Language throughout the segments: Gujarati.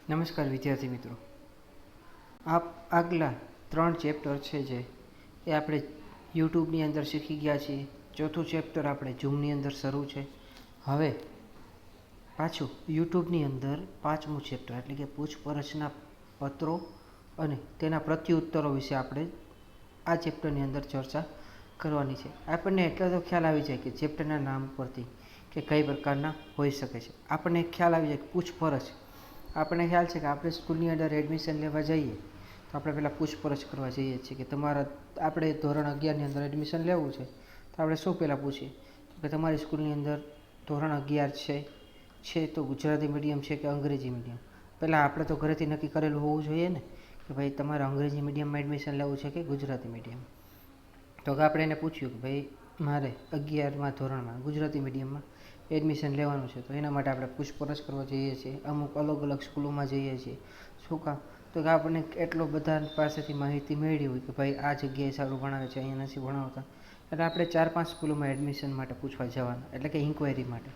નમસ્કાર વિદ્યાર્થી મિત્રો, આપ આગલા 3 ચેપ્ટર છે જે એ આપણે યુટ્યુબની અંદર શીખી ગયા છીએ. ચોથું ચેપ્ટર આપણે ઝૂમની અંદર શરૂ છે. હવે પાછું યુટ્યુબની અંદર 5મું ચેપ્ટર એટલે કે પૂછપરછના પત્રો અને તેના પ્રત્યુત્તરો વિશે આપણે આ ચેપ્ટરની અંદર ચર્ચા કરવાની છે. આપણને એટલો તો ખ્યાલ આવી જાય કે ચેપ્ટરના નામ પરથી કે કઈ પ્રકારના હોઈ શકે છે. આપણને ખ્યાલ આવી જાય કે પૂછપરછ, આપણને ખ્યાલ છે કે આપણે સ્કૂલની અંદર એડમિશન લેવા જઈએ તો આપણે પહેલાં પૂછપરછ કરવા જઈએ છીએ કે આપણે ધોરણ 11ની અંદર એડમિશન લેવું છે તો આપણે શું પહેલાં પૂછીએ કે તમારી સ્કૂલની અંદર ધોરણ 11 છે તો ગુજરાતી મીડિયમ છે કે અંગ્રેજી મીડિયમ. પહેલાં આપણે તો ઘરેથી નક્કી કરેલું હોવું જોઈએ ને કે ભાઈ તમારે અંગ્રેજી મીડિયમમાં એડમિશન લેવું છે કે ગુજરાતી મીડિયમ. તો આપણે એને પૂછ્યું કે ભાઈ મારે 11મા ધોરણમાં ગુજરાતી મીડિયમમાં એડમિશન લેવાનું છે તો એના માટે આપણે પૂછપરછ કરવા જઈએ છીએ. અમુક અલગ અલગ સ્કૂલોમાં જઈએ છીએ. શું કામ? તો કે આપણને એટલો બધા પાસેથી માહિતી મેળવી હોય કે ભાઈ આ જગ્યાએ સારું ભણાવે છે, અહીંયા નથી ભણાવતા, એટલે આપણે 4-5 સ્કૂલોમાં એડમિશન માટે પૂછવા જવાના, એટલે કે ઇન્ક્વાયરી માટે.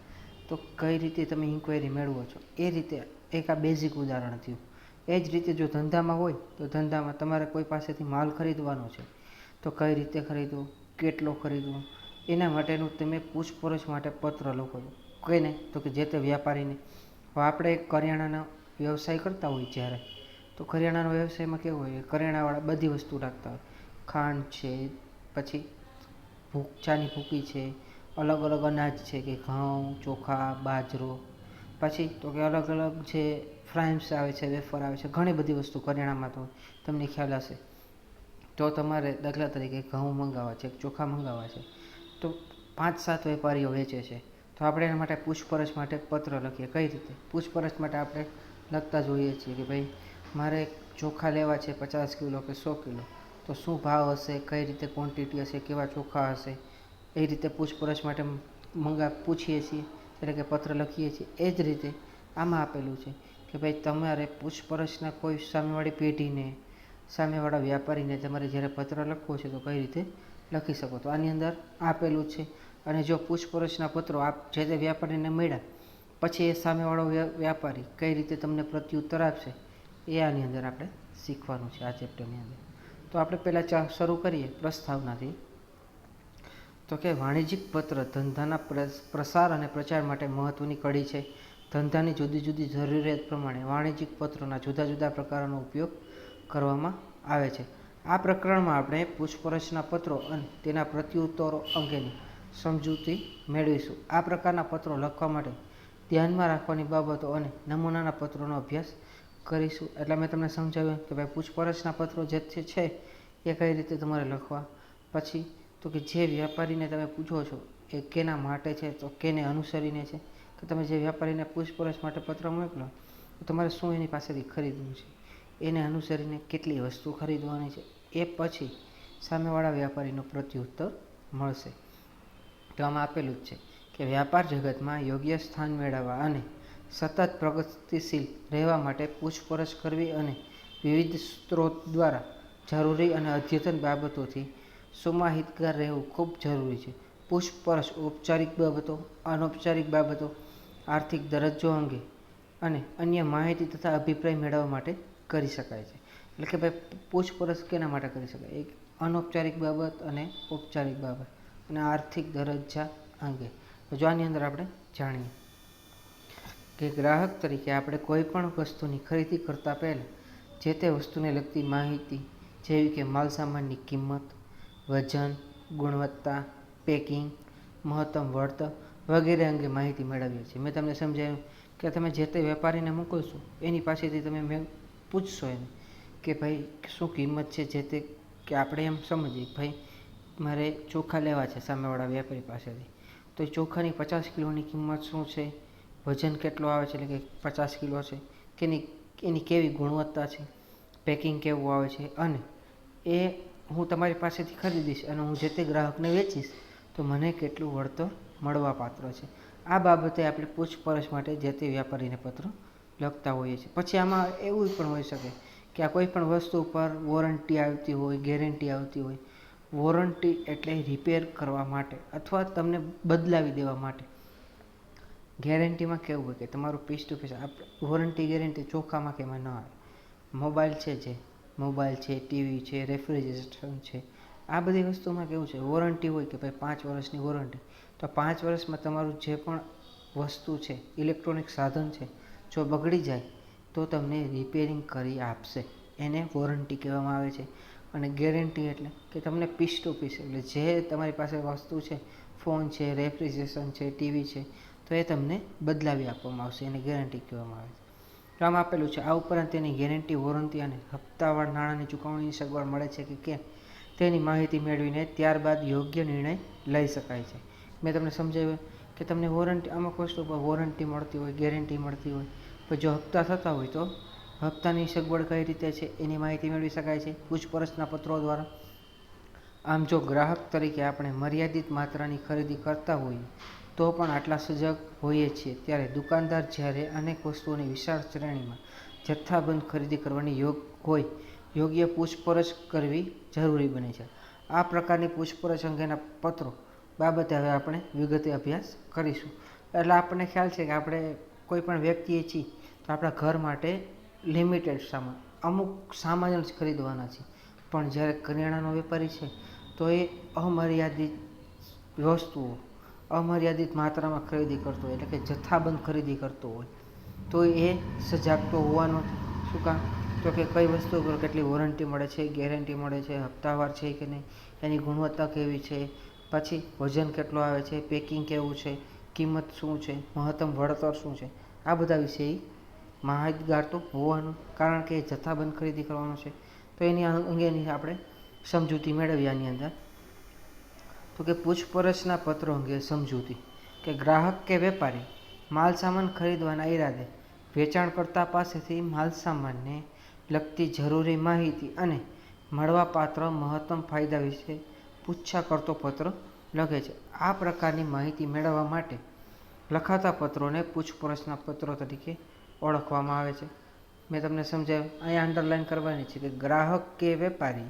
તો કઈ રીતે તમે ઇન્ક્વાયરી મેળવો છો એ રીતે એક આ બેઝિક ઉદાહરણ થયું. એ જ રીતે જો ધંધામાં હોય તો ધંધામાં તમારે કોઈ પાસેથી માલ ખરીદવાનો છે તો કઈ રીતે ખરીદવો, કેટલો ખરીદવો, એના માટેનું તમે પૂછપરછ માટે પત્ર લખો છો. કોઈને? તો કે જે તે વ્યાપારીને. હવે આપણે કરિયાણાનો વ્યવસાય કરતા હોય જ્યારે, તો કરિયાણાનો વ્યવસાયમાં કેવું હોય, કરિયાણાવાળા બધી વસ્તુ રાખતા હોય. ખાંડ છે, પછી ચાની ભૂકી છે, અલગ અલગ અનાજ છે કે ઘઉં, ચોખા, બાજરો, પછી તો કે અલગ અલગ જે ફ્રાઈમ્સ આવે છે, વેફર આવે છે, ઘણી બધી વસ્તુ કરિયાણામાં તો તમને ખ્યાલ હશે. તો તમારે દાખલા તરીકે ઘઉં મંગાવવા છે, ચોખા મંગાવવા છે, તો 5-7 વેપારીઓ વેચે છે તો આપણે એના માટે પૂછપરછ માટે પત્ર લખીએ. કઈ રીતે પૂછપરછ માટે આપણે લખતા જોઈએ છીએ કે ભાઈ મારે ચોખા લેવા છે 50 કિલો કે 100 કિલો, તો શું ભાવ હશે, કઈ રીતે ક્વોન્ટિટી હશે, કેવા ચોખા હશે, એ રીતે પૂછપરછ માટે પૂછીએ છીએ, એટલે કે પત્ર લખીએ છીએ. એ જ રીતે આમાં આપેલું છે કે ભાઈ તમારે પૂછપરછના કોઈ સામેવાળી પેઢીને, સામેવાળા વ્યાપારીને તમારે જ્યારે પત્ર લખવો છે તો કઈ રીતે લખી શકો. તો આની અંદર આપેલું છે. અને જો પૂછપરછના પત્રો આપ જે તે વ્યાપારીને મળ્યા પછી એ સામેવાળો વ્યાપારી કઈ રીતે તમને પ્રત્યુત્તર આપશે એ આની અંદર આપણે શીખવાનું છે આ ચેપ્ટરની અંદર. તો આપણે પહેલાં શરૂ કરીએ પ્રસ્તાવનાથી. તો કે વાણિજ્યિક પત્ર ધંધાના પ્રસાર અને પ્રચાર માટે મહત્ત્વની કડી છે. ધંધાની જુદી જુદી જરૂરિયાત પ્રમાણે વાણિજ્યિક પત્રોના જુદા જુદા પ્રકારોનો ઉપયોગ કરવામાં આવે છે. આ પ્રકરણમાં આપણે પૂછપરછના પત્રો અને તેના પ્રત્યુત્તરો અંગેની સમજૂતી મેળવીશું. આ પ્રકારના પત્રો લખવા માટે ધ્યાનમાં રાખવાની બાબતો અને નમૂનાના પત્રોનો અભ્યાસ કરીશું. એટલે મેં તમને સમજાવ્યું કે ભાઈ પૂછપરછના પત્રો જે છે એ કઈ રીતે તમારે લખવા. પછી તો કે જે વ્યાપારીને તમે પૂછો છો એ કેના માટે છે, તો કેને અનુસરીને છે, કે તમે જે વ્યાપારીને પૂછપરછ માટે પત્ર મોકલો તો તમારે શું એની પાસેથી ખરીદવું છે, એને અનુસરીને કેટલી વસ્તુ ખરીદવાની છે, એ પછી સામેવાળા વ્યાપારીનો પ્રત્યુત્તર મળશે. તો આમાં આપેલું જ છે કે વ્યાપાર જગતમાં યોગ્ય સ્થાન મેળવવા અને સતત પ્રગતિશીલ રહેવા માટે પૂછપરછ કરવી અને વિવિધ સ્ત્રોત દ્વારા જરૂરી અને અદ્યતન બાબતોથી સુમાહિતગાર રહેવું ખૂબ જરૂરી છે. પૂછપરછ ઔપચારિક બાબતો, અનૌપચારિક બાબતો, આર્થિક દરજ્જો અંગે અને અન્ય માહિતી તથા અભિપ્રાય મેળવવા માટે કરી શકાય છે. એટલે કે ભાઈ પૂછપરછ કેના માટે કરી શકાય, એક અનૌપચારિક બાબત અને ઔપચારિક બાબત અને આર્થિક દરજ્જા અંગે. તો જો આની અંદર આપણે જાણીએ કે ગ્રાહક તરીકે આપણે કોઈ પણ વસ્તુની ખરીદી કરતાં પહેલાં જે તે વસ્તુને લગતી માહિતી જેવી કે માલસામાનની કિંમત, વજન, ગુણવત્તા, પેકિંગ, મહત્તમ વળતર વગેરે અંગે માહિતી મેળવીએ છીએ. મેં તમને સમજાવ્યું કે તમે જે તે વેપારીને મોકલશો એની પાસેથી તમે પૂછશો એને કે ભાઈ શું કિંમત છે, જે તે કે આપણે એમ સમજીએ ભાઈ મારે ચોખા લેવા છે સામેવાળા વ્યાપારી પાસેથી, તો એ ચોખાની 50 કિલોની કિંમત શું છે, વજન કેટલો આવે છે, એટલે કે 50 કિલો છે, કે એની કેવી ગુણવત્તા છે, પેકિંગ કેવું આવે છે, અને એ હું તમારી પાસેથી ખરીદીશ અને હું જે તે ગ્રાહકને વેચીશ તો મને કેટલું વળતર મળવા પાત્ર છે. આ બાબતે આપણે પૂછપરછ માટે જે તે વ્યાપારીને પત્ર લખતા હોઈએ છીએ. પછી આમાં એવું પણ હોઈ શકે કે આ કોઈ પણ વસ્તુ પર વોરંટી આવતી હોય, ગેરંટી આવતી હોય. વોરંટી એટલે રિપેર કરવા માટે અથવા તમને બદલાવી દેવા માટે. ગેરંટીમાં કેવું હોય કે તમારું piece to piece warranty guarantee ચોખામાં કે એમાં ન આવે. મોબાઈલ છે, ટીવી છે, રેફ્રિજરેશન છે, આ બધી વસ્તુમાં કેવું છે વોરંટી હોય કે ભાઈ 5 વર્ષની વોરંટી. તો 5 વર્ષમાં તમારું જે પણ વસ્તુ છે, ઇલેક્ટ્રોનિક સાધન છે, જો બગડી જાય તો તમને રિપેરિંગ કરી આપશે. એને વોરંટી કહેવામાં આવે છે. અને ગેરંટી એટલે કે તમને પીસ ટુ પીસ, એટલે જે તમારી પાસે વસ્તુ છે, ફોન છે, રેફ્રિજરેશન છે, ટીવી છે, તો એ તમને બદલાવી આપવામાં આવશે. એને ગેરંટી કહેવામાં આવે છે. તો આમ આપેલું છે. આ ઉપરાંત તેની ગેરંટી, વોરંટી અને હપ્તાવાર નાણાંની ચૂકવણીની સગવડ મળે છે કે કેમ તેની માહિતી મેળવીને ત્યારબાદ યોગ્ય નિર્ણય લઈ શકાય છે. મેં તમને સમજાવ્યું કે તમને વોરંટી, અમુક વસ્તુ પર વોરંટી મળતી હોય, ગેરંટી મળતી હોય, પણ જો હપ્તા થતા હોય તો હપ્તાની સગવડ કઈ રીતે છે એની માહિતી મેળવી શકાય છે પૂછપરછના પત્રો દ્વારા. આમ જો ગ્રાહક તરીકે આપણે મર્યાદિત માત્રાની ખરીદી કરતા હોઈએ તો પણ આટલા સજગ હોઈએ છીએ, ત્યારે દુકાનદાર જ્યારે અનેક વસ્તુઓની વિશાળ શ્રેણીમાં જથ્થાબંધ ખરીદી કરવાની યોગ્ય પૂછપરછ કરવી જરૂરી બને છે. આ પ્રકારની પૂછપરછ અંગેના પત્રો બાબતે હવે આપણે વિગતે અભ્યાસ કરીશું. એટલે આપણને ખ્યાલ છે કે આપણે કોઈ પણ વ્યક્તિએ છીએ તો આપણા ઘર માટે લિમિટેડ સામાન, અમુક સામાન જ ખરીદવાના છે. પણ જ્યારે કરિયાણાનો વેપારી છે તો એ અમર્યાદિત વસ્તુઓ અમર્યાદિત માત્રામાં ખરીદી કરતો હોય, એટલે કે જથ્થાબંધ ખરીદી કરતો હોય, તો એ સજાગ તો હોવાનો. શું કામ? તો કે કઈ વસ્તુ પર કેટલી વોરંટી મળે છે, ગેરંટી મળે છે, હપ્તાવાર છે કે નહીં, એની ગુણવત્તા કેવી છે, પછી વજન કેટલો આવે છે, પેકિંગ કેવું છે, કિંમત શું છે, મહત્તમ વળતર શું છે, આ બધા વિશે માહિતગાર તો હોવાનું, કારણ કે જથ્થાબંધ ખરીદી કરવાનો છે. તો એની અંગેની આપણે સમજૂતી મેળવી. આની અંદર તો કે પૂછપરછના પત્રો અંગે સમજૂતી કે ગ્રાહક કે વેપારી માલ સામાન ખરીદવાના ઈરાદે વેચાણકર્તા પાસેથી માલ સામાનને લગતી જરૂરી માહિતી અને મળવાપાત્ર મહત્તમ ફાયદા વિશે પૂછા કરતો પત્ર લખે છે. આ પ્રકારની માહિતી મેળવવા માટે લખાતા પત્રોને પૂછપરછના પત્રો તરીકે ઓળખવામાં આવે છે. મેં તમને સમજાવ્યું, અહીંયા અંડરલાઈન કરવાની છે કે ગ્રાહક કે વેપારી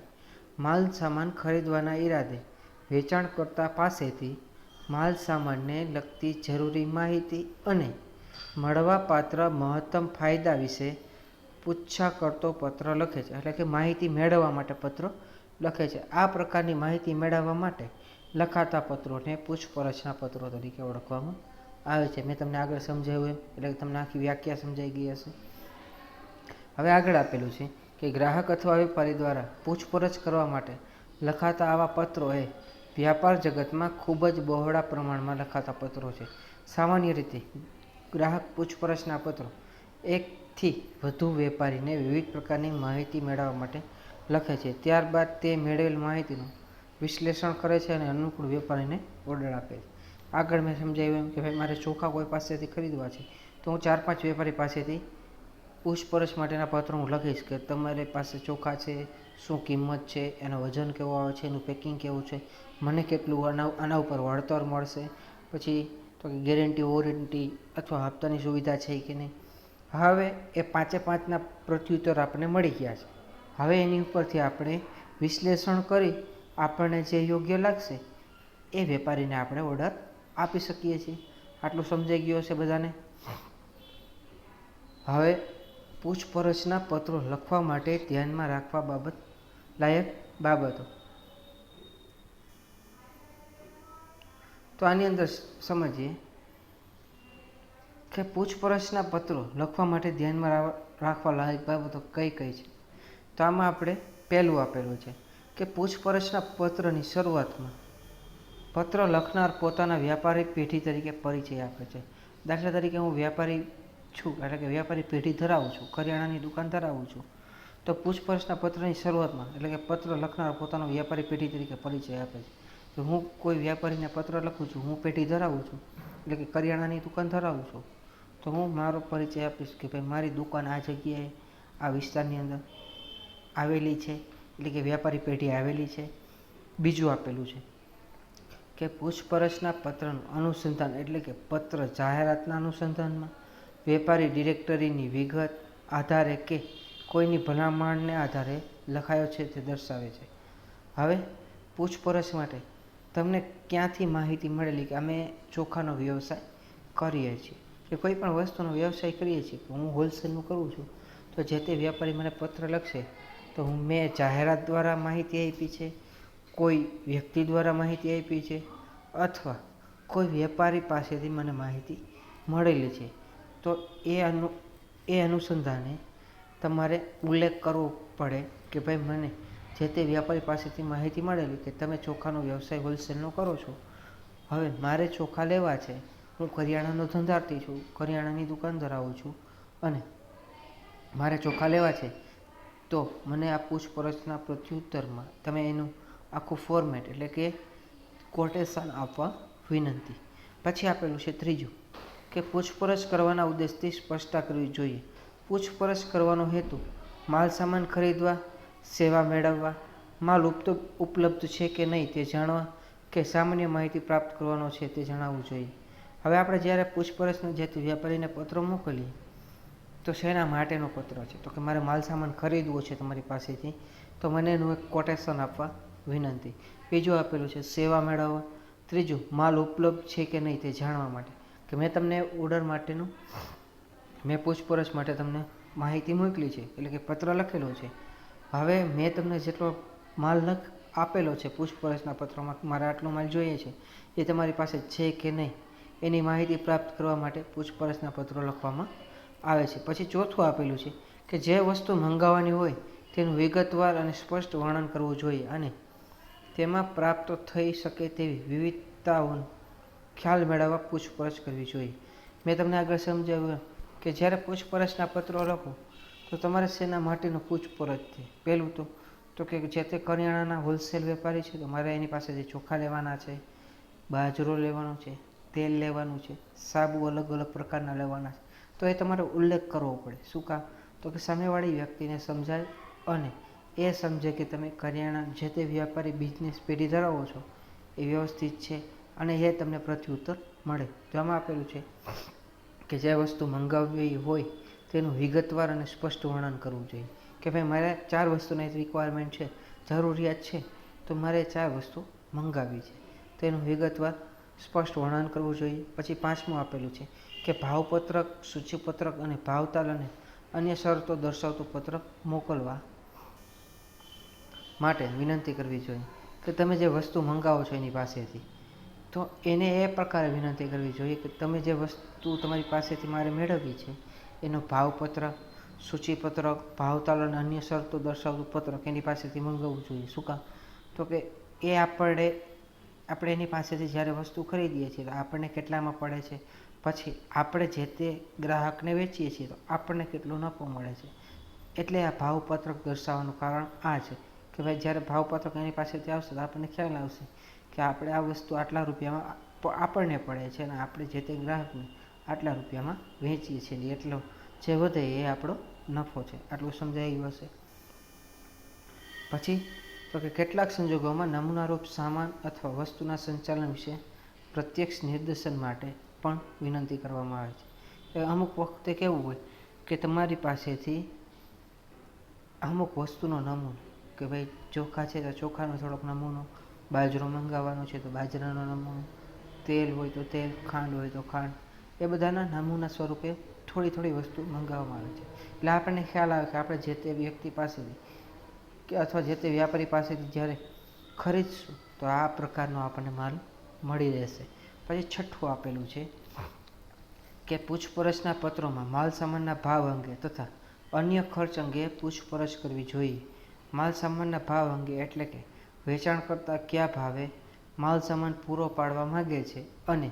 માલ સામાન ખરીદવાના ઈરાદે વેચાણકર્તા પાસેથી માલ સામાનને લગતી જરૂરી માહિતી અને મળવાપાત્ર મહત્તમ ફાયદા વિશે પૂછા કરતો પત્ર લખે છે. એટલે કે માહિતી મેળવવા માટે પત્ર લખે છે. આ પ્રકારની માહિતી મેળવવા માટે લખાતા પત્રોને પૂછપરછના પત્રો તરીકે ઓળખવામાં આવે છે. મેં તમને આગળ સમજાવ્યું એટલે તમને આખી વ્યાખ્યા સમજાઈ ગઈ હશે. હવે આગળ આપેલું છે કે ગ્રાહક અથવા વેપારી દ્વારા પૂછપરછ કરવા માટે લખાતા આવા પત્રો એ વ્યાપાર જગતમાં ખૂબ જ બહોળા પ્રમાણમાં લખાતા પત્રો છે. સામાન્ય રીતે ગ્રાહક પૂછપરછના પત્રો એકથી વધુ વેપારીને વિવિધ પ્રકારની માહિતી મેળવવા માટે લખે છે. ત્યારબાદ તે મેળવેલ માહિતીનું વિશ્લેષણ કરે છે અને અનુકૂળ વેપારીને ઓર્ડર આપે છે. આગળ મેં સમજાવ્યું એમ કે ભાઈ મારે ચોખા કોઈ પાસેથી ખરીદવા છે તો હું 4-5 વેપારી પાસેથી પૂછપરછ માટેના પત્રો હું લખીશ કે તમારી પાસે ચોખા છે, શું કિંમત છે, એનો વજન કેવો આવે છે, એનું પેકિંગ કેવું છે, મને કેટલું આના ઉપર વળતર મળશે, પછી તો કે ગેરંટી, વોરંટી અથવા હપ્તાની સુવિધા છે કે નહીં. હવે એ 5-5ના પ્રત્યુત્તર આપણને મળી ગયા છે. હવે એની ઉપરથી આપણે વિશ્લેષણ કરી આપણને જે યોગ્ય લાગશે એ વેપારીને આપણે ઓર્ડર આપી શકીએ છીએ. આટલું સમજાઈ ગયું હશે બધાને. હવે પૂછપરછના પત્રો લખવા માટે ધ્યાનમાં રાખવા લાયક બાબતો. તો આની અંદર સમજીએ કે પૂછપરછના પત્રો લખવા માટે ધ્યાનમાં રાખવા લાયક બાબતો કઈ કઈ છે. તો આમાં આપણે પહેલું આપેલું છે કે પૂછપરછના પત્રની શરૂઆતમાં પત્ર લખનાર પોતાના વ્યાપારી પેઢી તરીકે પરિચય આપે છે. દાખલા તરીકે હું વ્યાપારી છું, એટલે કે વ્યાપારી પેઢી ધરાવું છું, કરિયાણાની દુકાન ધરાવું છું, તો પૂછપરછના પત્રની શરૂઆતમાં એટલે કે પત્ર લખનાર પોતાનો વ્યાપારી પેઢી તરીકે પરિચય આપે છે. તો હું કોઈ વ્યાપારીને પત્ર લખું છું, હું પેઢી ધરાવું છું, એટલે કે કરિયાણાની દુકાન ધરાવું છું, તો હું મારો પરિચય આપીશ કે ભાઈ મારી દુકાન આ જગ્યાએ આ વિસ્તારની અંદર આવેલી છે, એટલે કે વ્યાપારી પેઢી આવેલી છે. બીજું આપેલું છે કે પૂછપરછના પત્રનું અનુસંધાન એટલે કે પત્ર જાહેરાતના અનુસંધાનમાં વેપારી ડિરેક્ટરીની વિગત આધારે કે કોઈની ભલામણને આધારે લખાયો છે તે દર્શાવે છે. હવે પૂછપરછ માટે તમને ક્યાંથી માહિતી મળેલી કે અમે ચોખાનો વ્યવસાય કરીએ છીએ કે કોઈ પણ વસ્તુનો વ્યવસાય કરીએ છીએ, હું હોલસેલનું કરું છું, તો જે તે વ્યાપારી મને પત્ર લખશે તો મેં જાહેરાત દ્વારા માહિતી આપી છે, કોઈ વ્યક્તિ દ્વારા માહિતી આપી છે, અથવા કોઈ વેપારી પાસેથી મને માહિતી મળેલી છે, તો એ અનુસંધાને તમારે ઉલ્લેખ કરવો પડે કે ભાઈ મને જે તે વ્યાપારી પાસેથી માહિતી મળેલી કે તમે ચોખાનો વ્યવસાય હોલસેલનો કરો છો. હવે મારે ચોખા લેવા છે, હું કરિયાણાનો ધંધાર્થી છું, કરિયાણાની દુકાન ધરાવું છું, અને મારે ચોખા લેવા છે, તો મને આ પૂછપરછના પ્રત્યુત્તરમાં તમે એનું આખું ફોર્મેટ એટલે કે કોટેશન આપવા વિનંતી. પછી આપેલું છે ત્રીજું કે પૂછપરછ કરવાના ઉદ્દેશથી સ્પષ્ટતા કરવી જોઈએ. પૂછપરછ કરવાનો હેતુ માલ સામાન ખરીદવા, સેવા મેળવવા, માલ ઉપલબ્ધ છે કે નહીં તે જાણવા, કે સામાન્ય માહિતી પ્રાપ્ત કરવાનો છે તે જણાવવું જોઈએ. હવે આપણે જ્યારે પૂછપરછનો જે તે વ્યાપારીને પત્ર મોકલીએ તો શેના માટેનો પત્ર છે, તો કે મારે માલ સામાન ખરીદવો છે તમારી પાસેથી, તો મને એનું એક કોટેશન આપવા વિનંતી. બીજું આપેલું છે સેવા મેળવવા. ત્રીજું માલ ઉપલબ્ધ છે કે નહીં તે જાણવા માટે, કે મેં તમને ઓર્ડર માટેનું મેં પૂછપરછ માટે તમને માહિતી મોકલી છે, એટલે કે પત્ર લખેલો છે. હવે મેં તમને જેટલો માલ આપેલો છે પૂછપરછના પત્રમાં, મારે આટલો માલ જોઈએ છે, એ તમારી પાસે છે કે નહીં એની માહિતી પ્રાપ્ત કરવા માટે પૂછપરછના પત્રો લખવામાં આવે છે. પછી ચોથું આપેલું છે કે જે વસ્તુ મંગાવવાની હોય તેનું વિગતવાર અને સ્પષ્ટ વર્ણન કરવું જોઈએ, અને તેમાં પ્રાપ્ત થઈ શકે તેવી વિવિધતાઓનો ખ્યાલ મેળવવા પૂછપરછ કરવી જોઈએ. મેં તમને આગળ સમજાવ્યું કે જ્યારે પૂછપરછના પત્રો લખો તો તમારે શેના માટેનો પૂછપરછ છે. પહેલું તો કે જે તે કરિયાણાના હોલસેલ વેપારી છે તો મારે એની પાસેથી ચોખા લેવાના છે, બાજરો લેવાનો છે, તેલ લેવાનું છે, સાબુ અલગ અલગ પ્રકારના લેવાના છે, તો એ તમારે ઉલ્લેખ કરવો પડે. શું કામ? તો કે સામેવાળી વ્યક્તિને સમજાય અને એ સમજે કે તમે કરિયાણા જે તે વ્યાપારી બિઝનેસ પેઢી ધરાવો છો એ વ્યવસ્થિત છે, અને એ તમને પ્રત્યુત્તર મળે. તો આમાં આપેલું છે કે જે વસ્તુ મંગાવવી હોય તેનું વિગતવાર અને સ્પષ્ટ વર્ણન કરવું જોઈએ, કે ભાઈ મારે 4 વસ્તુની રિક્વાયરમેન્ટ છે, જરૂરિયાત છે, તો મારે 4 વસ્તુ મંગાવવી છે, તેનું વિગતવાર સ્પષ્ટ વર્ણન કરવું જોઈએ. પછી 5મું આપેલું છે કે ભાવપત્રક, સૂચિપત્રક અને ભાવતાલ અને અન્ય શરતો દર્શાવતું પત્રક મોકલવા માટે વિનંતી કરવી જોઈએ. કે તમે જે વસ્તુ મંગાવો છો એની પાસેથી, તો એને એ પ્રકારે વિનંતી કરવી જોઈએ કે તમે જે વસ્તુ તમારી પાસેથી મારે મેળવવી છે એનો ભાવપત્રક, સૂચિપત્રક, ભાવતાલ અને અન્ય શરતો દર્શાવતું પત્રક એની પાસેથી મંગાવવું જોઈએ. શું કામ? તો કે એ આપણે એની પાસેથી જ્યારે વસ્તુ ખરીદીએ છીએ તો આપણને કેટલામાં પડે છે, પછી આપણે જે તે ગ્રાહકને વેચીએ છીએ તો આપણને કેટલો નફો મળે છે. એટલે આ ભાવપત્રક દર્શાવવાનું કારણ આ છે કે ભાઈ જ્યારે ભાવપત્રક એની પાસેથી આવશે તો આપણને ખ્યાલ આવશે કે આપણે આ વસ્તુ આટલા રૂપિયામાં આપણને પડે છે અને આપણે જે તે ગ્રાહકને આટલા રૂપિયામાં વેચીએ છીએ, એટલો જે વધે એ આપણો નફો છે. આટલું સમજાયું હશે. પછી તો કે કેટલાક સંજોગોમાં નમૂનારૂપ સામાન અથવા વસ્તુના સંચાલન વિશે પ્રત્યક્ષ નિર્દેશન માટે પણ વિનંતી કરવામાં આવે છે. અમુક વખતે કેવું હોય કે તમારી પાસેથી અમુક વસ્તુનો નમૂનો, કે ભાઈ ચોખા છે તો ચોખાનો થોડોક નમૂનો, બાજરો મંગાવવાનો છે તો બાજરાનો નમૂનો, તેલ હોય તો તેલ, ખાંડ હોય તો ખાંડ, એ બધાના નમૂના સ્વરૂપે થોડી વસ્તુ મંગાવવામાં આવે છે. એટલે આપણને ખ્યાલ આવે કે આપણે જે તે વ્યક્તિ પાસેથી કે અથવા જે તે વ્યાપારી પાસેથી જ્યારે ખરીદશું તો આ પ્રકારનો આપણને માલ મળી રહેશે. પછી 6થું આપેલું છે કે પૂછપરછના પત્રોમાં માલ સામાનના ભાવ અંગે તથા અન્ય ખર્ચ અંગે પૂછપરછ કરવી જોઈએ. માલ સામાનના ભાવ અંગે એટલે કે વેચાણકર્તા કયા ભાવે માલ સામાન પૂરો પાડવા માગે છે, અને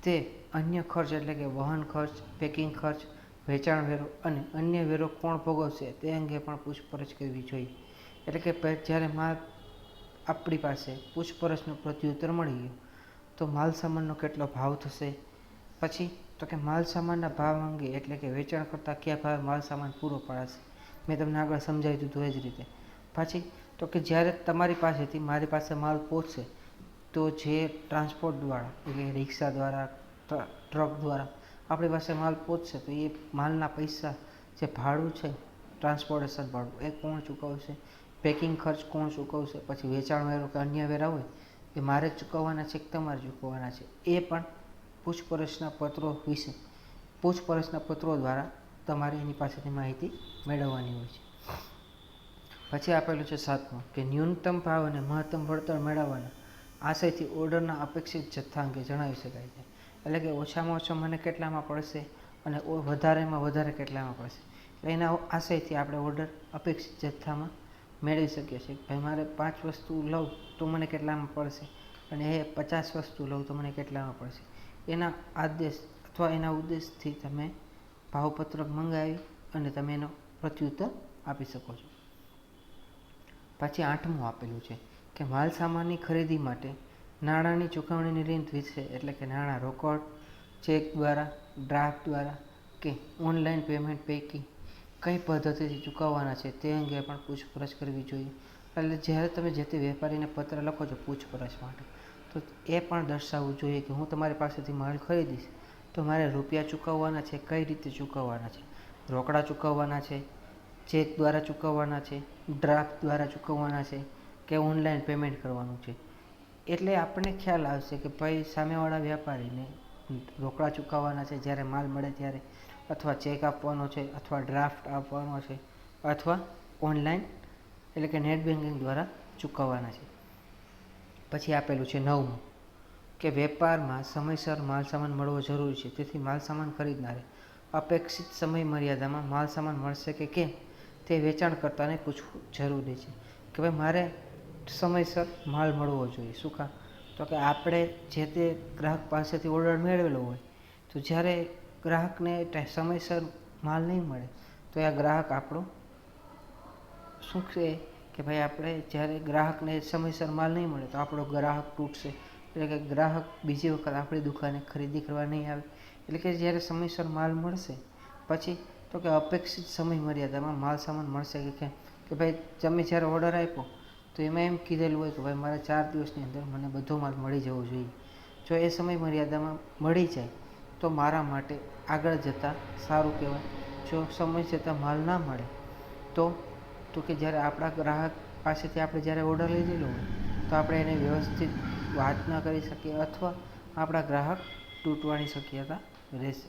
તે અન્ય ખર્ચ એટલે કે વહન ખર્ચ, પેકિંગ ખર્ચ, વેચાણ વેરો અને અન્ય વેરો કોણ ભોગવશે તે અંગે પણ પૂછપરછ કરવી જોઈએ. એટલે કે જ્યારે માલ આપણી પાસે પૂછપરછનો પ્રત્યુત્તર મળી ગયો તો માલ સામાનનો કેટલો ભાવ થશે. પછી તો કે માલ સામાનના ભાવ અંગે એટલે કે વેચાણ કરતાં કયા ભાવે માલ સામાન પૂરો પાડશે. મેં તમને આગળ સમજાવી દીધું એ જ રીતે. પછી તો કે જ્યારે તમારી પાસેથી મારી પાસે માલ પહોંચશે તો જે ટ્રાન્સપોર્ટ દ્વારા એટલે રિક્ષા દ્વારા, ટ્રક દ્વારા આપણી પાસે માલ પહોંચશે તો એ માલના પૈસા જે ભાડું છે, ટ્રાન્સપોર્ટેશન ભાડું, એ કોણ ચૂકવશે, પેકિંગ ખર્ચ કોણ ચૂકવશે, પછી વેચાણ વેરો કે અન્ય વેરા હોય એ મારે જ ચૂકવવાના છે કે તમારે ચૂકવવાના છે, એ પણ પૂછપરછના પત્રો વિશે પૂછપરછના પત્રો દ્વારા તમારે એની પાસેથી માહિતી મેળવવાની હોય છે. પછી આપેલું છે 7મું કે ન્યૂનતમ ભાવ અને મહત્તમ વળતર મેળવવાના આશયથી ઓર્ડરના અપેક્ષિત જથ્થા અંગે જણાવી શકાય છે. એટલે કે ઓછામાં ઓછો મને કેટલામાં પડશે અને વધારેમાં વધારે કેટલામાં પડશે. એટલે એના આશયથી આપણે ઓર્ડર અપેક્ષિત જથ્થામાં મેળવી શકીએ છીએ. ભાઈ મારે 5 વસ્તુ લઉં તો મને કેટલામાં પડશે અને એ 50 વસ્તુ લઉં તો મને કેટલામાં પડશે. એના આદેશ અથવા એના ઉદ્દેશથી તમે ભાવપત્રક મંગાવી અને તમે એનો પ્રત્યુત્તર આપી શકો છો. પછી 8મું આપેલું છે કે માલ સામાનની ખરીદી માટે નાણાંની ચૂકવણીની રીત વિશે, એટલે કે નાણાં રોકડ, ચેક દ્વારા, ડ્રાફ્ટ દ્વારા કે ઓનલાઈન પેમેન્ટ પૈકી કઈ પદ્ધતિથી ચૂકવવાના છે તે અંગે પણ પૂછપરછ કરવી જોઈએ. એટલે જ્યારે તમે જે તે વેપારીને પત્ર લખો છો પૂછપરછ માટે, તો એ પણ દર્શાવવું જોઈએ કે હું તમારી પાસેથી માલ ખરીદીશ તો મારે રૂપિયા ચૂકવવાના છે, કઈ રીતે ચૂકવવાના છે, રોકડા ચૂકવવાના છે, ચેક દ્વારા ચૂકવવાના છે, ડ્રાફ્ટ દ્વારા ચૂકવવાના છે કે ઓનલાઈન પેમેન્ટ કરવાનું છે. એટલે આપણને ખ્યાલ આવશે કે ભાઈ સામેવાળા વ્યાપારીને રોકડા ચૂકવવાના છે જ્યારે માલ મળે ત્યારે, અથવા ચેક આપવાનો છે, અથવા ડ્રાફ્ટ આપવાનો છે, અથવા ઓનલાઈન એટલે કે નેટ બેન્કિંગ દ્વારા ચૂકવવાના છે. પછી આપેલું છે 9મું કે વેપારમાં સમયસર માલસામાન મળવો જરૂરી છે, તેથી માલસામાન ખરીદનારે અપેક્ષિત સમય મર્યાદામાં માલસામાન મળશે કે કેમ તે વેચાણકર્તાને પૂછવું જરૂરી છે. કે ભાઈ મારે સમયસર માલ મળવો જોઈએ. શું કામ? તો કે આપણે જે તે ગ્રાહક પાસેથી ઓર્ડર મેળવેલો હોય તો જ્યારે ગ્રાહકને સમયસર માલ નહીં મળે તો આ ગ્રાહક આપણો શું છે કે ભાઈ આપણે જ્યારે ગ્રાહકને સમયસર માલ નહીં મળે તો આપણો ગ્રાહક તૂટશે. એટલે કે ગ્રાહક બીજી વખત આપણી દુકાને ખરીદી કરવા નહીં આવે. એટલે કે જ્યારે સમયસર માલ મળશે પછી તો કે અપેક્ષિત સમય મર્યાદામાં માલ સામાન મળશે કે કેમ, કે ભાઈ તમે જ્યારે ઓર્ડર આપ્યો તો એમાં એમ કીધેલું હોય કે ભાઈ મારે 4 દિવસની અંદર મને બધો માલ મળી જવો જોઈએ. જો એ સમય મર્યાદામાં મળી જાય તો મારા માટે આગળ જતાં સારું કહેવાય. જો સમય જતાં માલ ના મળે તો કે જ્યારે આપણા ગ્રાહક પાસેથી આપણે જ્યારે ઓર્ડર લીધેલો હોય તો આપણે એને વ્યવસ્થિત વાત ન કરી શકીએ અથવા આપણા ગ્રાહક તૂટવાની શક્યતા રહેશે.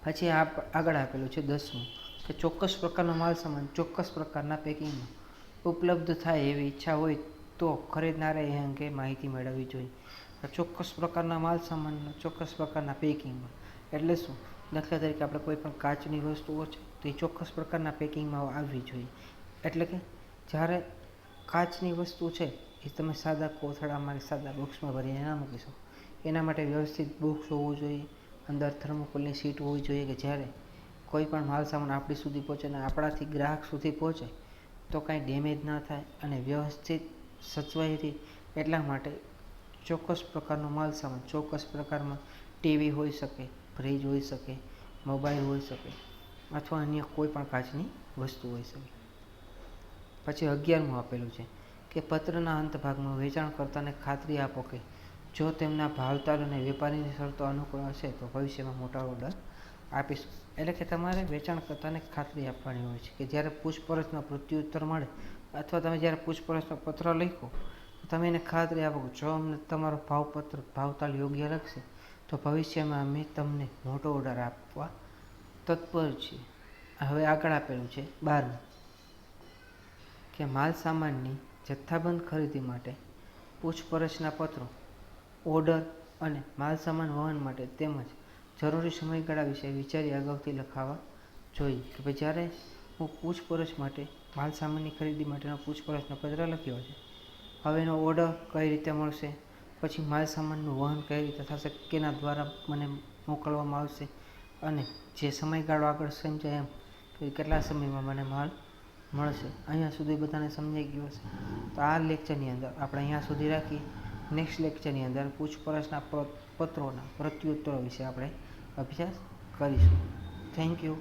પછી આગળ આપેલું છે 10મું કે ચોક્કસ પ્રકારનો માલ સામાન ચોક્કસ પ્રકારના પેકિંગમાં ઉપલબ્ધ થાય એવી ઈચ્છા હોય તો ખરીદનારે એ અંગે માહિતી મેળવવી જોઈએ. ચોક્કસ પ્રકારના માલ સામાનનો ચોક્કસ પ્રકારના પેકિંગમાં એટલે શું? દાખલા તરીકે આપણે કોઈ પણ કાચની વસ્તુઓ છે તો એ ચોક્કસ પ્રકારના પેકિંગમાં આવવી જોઈએ. એટલે કે જ્યારે કાચની વસ્તુ છે એ તમે સાદા કોથળામાં સાદા બોક્સમાં ભરીને ના મૂકી શકો. એના માટે વ્યવસ્થિત બોક્સ હોવું જોઈએ, અંદર થર્મોકોલની સીટ હોવી જોઈએ કે જ્યારે કોઈ પણ માલ સામાન આપણી સુધી પહોંચે અને આપણાથી ગ્રાહક સુધી પહોંચે તો કાંઈ ડેમેજ ના થાય અને વ્યવસ્થિત સચવાઈ રહે. એટલા માટે ચોક્કસ પ્રકારનો માલ સામાન ચોક્કસ પ્રકારમાં ટીવી હોઈ શકે, ફ્રીજ હોઈ શકે, મોબાઈલ હોઈ શકે અથવા અન્ય કોઈ પણ કાચની વસ્તુ હોઈ શકે. પછી 11મું આપેલું છે કે પત્રના અંત ભાગમાં વેચાણકર્તાને ખાતરી આપો કે જો તેમના ભાવતાલ અને વેપારીની શરતો અનુકૂળ હશે તો ભવિષ્યમાં મોટા ઓર્ડર આપીશું. એટલે કે તમારે વેચાણકર્તાને ખાતરી આપવાની હોય છે કે જ્યારે પૂછપરછનો પ્રત્યુત્તર મળે અથવા તમે જ્યારે પૂછપરછનો પત્ર લખો તો તમે એને ખાતરી આપો કે જો અમને તમારો ભાવતાલ યોગ્ય લાગશે તો ભવિષ્યમાં અમે તમને મોટો ઓર્ડર આપવા તત્પર છીએ. હવે આગળ આપેલું છે 12મું કે માલ સામાનની જથ્થાબંધ ખરીદી માટે પૂછપરછના પત્રો, ઓર્ડર અને માલ સામાન વહન માટે તેમજ જરૂરી સમયગાળા વિશે વિચારી અગાઉથી લખાવા જોઈએ. કે ભાઈ જ્યારે હું પૂછપરછ માટે માલ સામાનની ખરીદી માટેનો પૂછપરછનો પત્ર લખ્યો છે, હવે એનો ઓર્ડર કઈ રીતે મળશે, પછી માલ સામાનનું વહન કઈ રીતે થશે, કેના દ્વારા મને મોકલવામાં આવશે અને જે સમયગાળો આગળ સમજાય એમ કે કેટલા સમયમાં મને માલ મળશે. અહીંયા સુધી બધાને સમજાઈ ગયું હશે. તો આ લેક્ચરની અંદર આપણે અહીંયા સુધી રાખી. નેક્સ્ટ લેક્ચરની અંદર પૂછપરછના પત્રોના પ્રત્યુત્તરો વિશે આપણે અભ્યાસ કરીશું. Thank you.